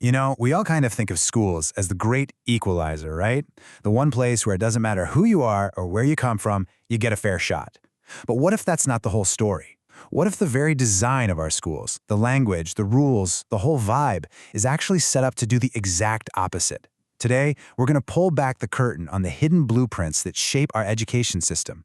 You know, we all kind of think of schools as the great equalizer, right? The one place where it doesn't matter who you are or where you come from, you get a fair shot. But what if that's not the whole story? What if the very design of our schools, the language, the rules, the whole vibe, is actually set up to do the exact opposite? Today, we're going to pull back the curtain on the hidden blueprints that shape our education system.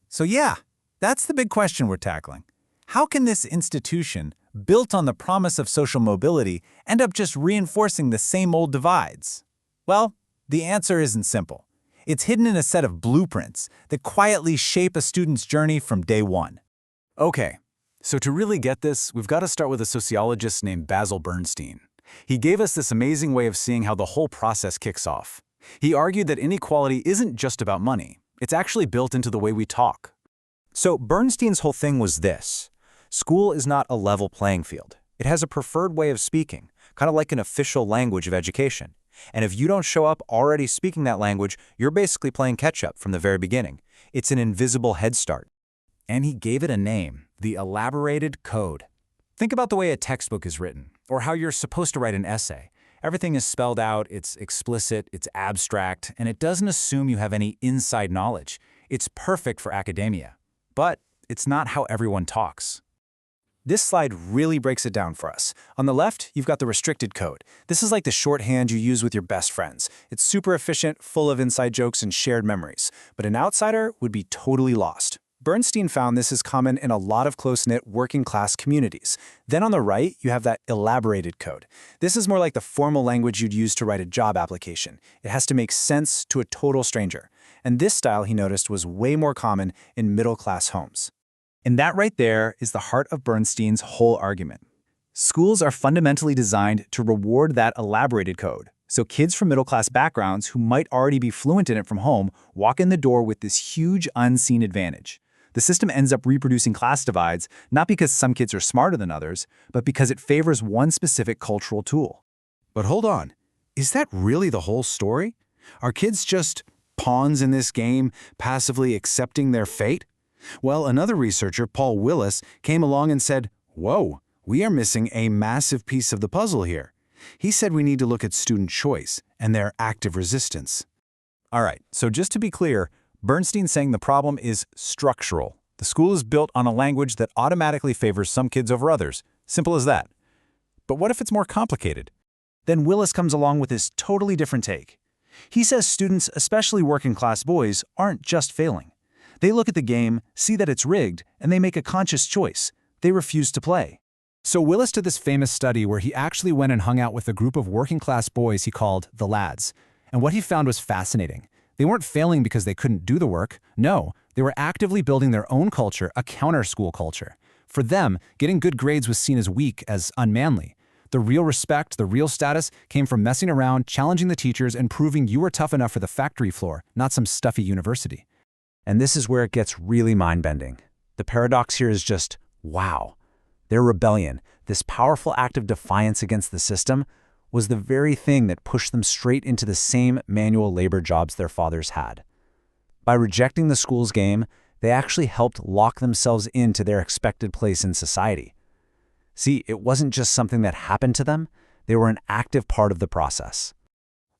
So yeah, that's the big question we're tackling. How can this institution, built on the promise of social mobility, end up just reinforcing the same old divides? Well, the answer isn't simple. It's hidden in a set of blueprints that quietly shape a student's journey from day one. Okay, so to really get this, we've got to start with a sociologist named Basil Bernstein. He gave us this amazing way of seeing how the whole process kicks off. He argued that inequality isn't just about money. It's actually built into the way we talk. So Bernstein's whole thing was this. School is not a level playing field. It has a preferred way of speaking, kind of like an official language of education. And if you don't show up already speaking that language, you're basically playing catch-up from the very beginning. It's an invisible head start. And he gave it a name, the elaborated code. Think about the way a textbook is written, or how you're supposed to write an essay. Everything is spelled out, it's explicit, it's abstract, and it doesn't assume you have any inside knowledge. It's perfect for academia. But it's not how everyone talks. This slide really breaks it down for us. On the left, you've got the restricted code. This is like the shorthand you use with your best friends. It's super efficient, full of inside jokes and shared memories. But an outsider would be totally lost. Bernstein found this is common in a lot of close-knit working-class communities. Then on the right, you have that elaborated code. This is more like the formal language you'd use to write a job application. It has to make sense to a total stranger. And this style, he noticed, was way more common in middle-class homes. And that right there is the heart of Bernstein's whole argument. Schools are fundamentally designed to reward that elaborated code. So kids from middle-class backgrounds who might already be fluent in it from home walk in the door with this huge unseen advantage. The system ends up reproducing class divides, not because some kids are smarter than others, but because it favors one specific cultural tool. But hold on, is that really the whole story? Are kids just pawns in this game, passively accepting their fate? Well, another researcher, Paul Willis, came along and said, whoa, we are missing a massive piece of the puzzle here. He said we need to look at student choice and their active resistance. All right, so just to be clear, Bernstein's saying the problem is structural. The school is built on a language that automatically favors some kids over others. Simple as that. But what if it's more complicated? Then Willis comes along with this totally different take. He says students, especially working-class boys, aren't just failing. They look at the game, see that it's rigged, and they make a conscious choice. They refuse to play. So Willis did this famous study where he actually went and hung out with a group of working-class boys he called the lads. And what he found was fascinating. They weren't failing because they couldn't do the work. No, they were actively building their own culture, a counter-school culture. For them, getting good grades was seen as weak, as unmanly. The real respect, the real status, came from messing around, challenging the teachers, and proving you were tough enough for the factory floor, not some stuffy university. And this is where it gets really mind-bending. The paradox here is just, wow. Their rebellion, this powerful act of defiance against the system, was the very thing that pushed them straight into the same manual labor jobs their fathers had. By rejecting the school's game, they actually helped lock themselves into their expected place in society. See, it wasn't just something that happened to them, they were an active part of the process.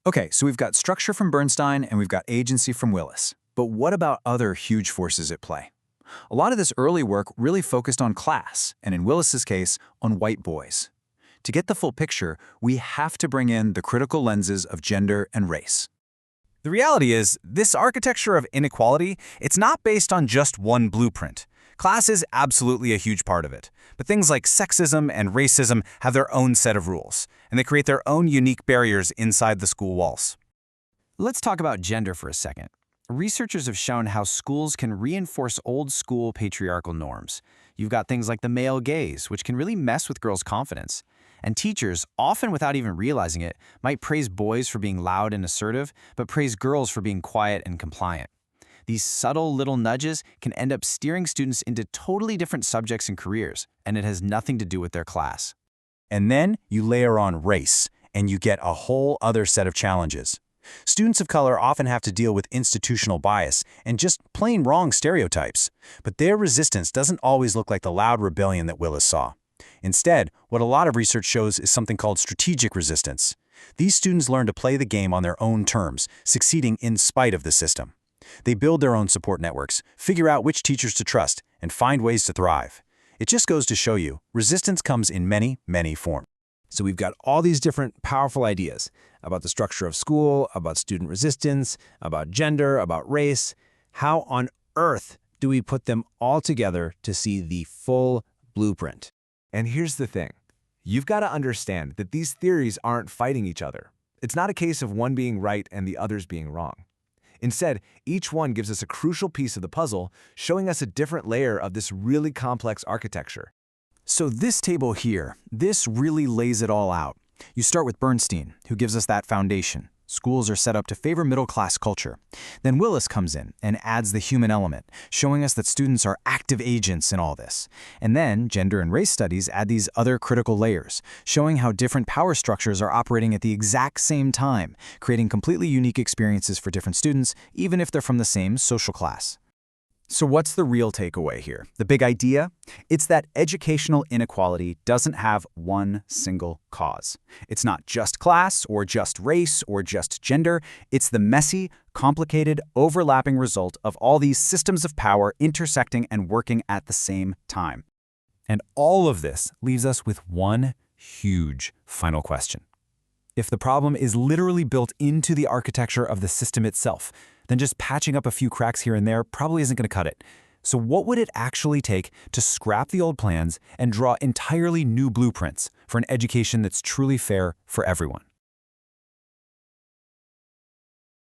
Okay, so we've got structure from Bernstein and we've got agency from Willis. But what about other huge forces at play? A lot of this early work really focused on class, and in Willis's case, on white boys. To get the full picture, we have to bring in the critical lenses of gender and race. The reality is, this architecture of inequality, it's not based on just one blueprint. Class is absolutely a huge part of it, but things like sexism and racism have their own set of rules, and they create their own unique barriers inside the school walls. Let's talk about gender for a second. Researchers have shown how schools can reinforce old-school patriarchal norms. You've got things like the male gaze, which can really mess with girls' confidence. And teachers, often without even realizing it, might praise boys for being loud and assertive, but praise girls for being quiet and compliant. These subtle little nudges can end up steering students into totally different subjects and careers, and it has nothing to do with their class. And then you layer on race, and you get a whole other set of challenges. Students of color often have to deal with institutional bias and just plain wrong stereotypes, but their resistance doesn't always look like the loud rebellion that Willis saw. Instead, what a lot of research shows is something called strategic resistance. These students learn to play the game on their own terms, succeeding in spite of the system. They build their own support networks, figure out which teachers to trust, and find ways to thrive. It just goes to show you, resistance comes in many, many forms. So we've got all these different powerful ideas about the structure of school, about student resistance, about gender, about race. How on earth do we put them all together to see the full blueprint? And here's the thing. You've got to understand that these theories aren't fighting each other. It's not a case of one being right and the others being wrong. Instead, each one gives us a crucial piece of the puzzle, showing us a different layer of this really complex architecture. So this table here, this really lays it all out. You start with Bernstein, who gives us that foundation. Schools are set up to favor middle-class culture. Then Willis comes in and adds the human element, showing us that students are active agents in all this. And then gender and race studies add these other critical layers, showing how different power structures are operating at the exact same time, creating completely unique experiences for different students, even if they're from the same social class. So what's the real takeaway here? The big idea? It's that educational inequality doesn't have one single cause. It's not just class or just race or just gender. It's the messy, complicated, overlapping result of all these systems of power intersecting and working at the same time. And all of this leaves us with one huge final question. If the problem is literally built into the architecture of the system itself, then just patching up a few cracks here and there probably isn't going to cut it. So what would it actually take to scrap the old plans and draw entirely new blueprints for an education that's truly fair for everyone?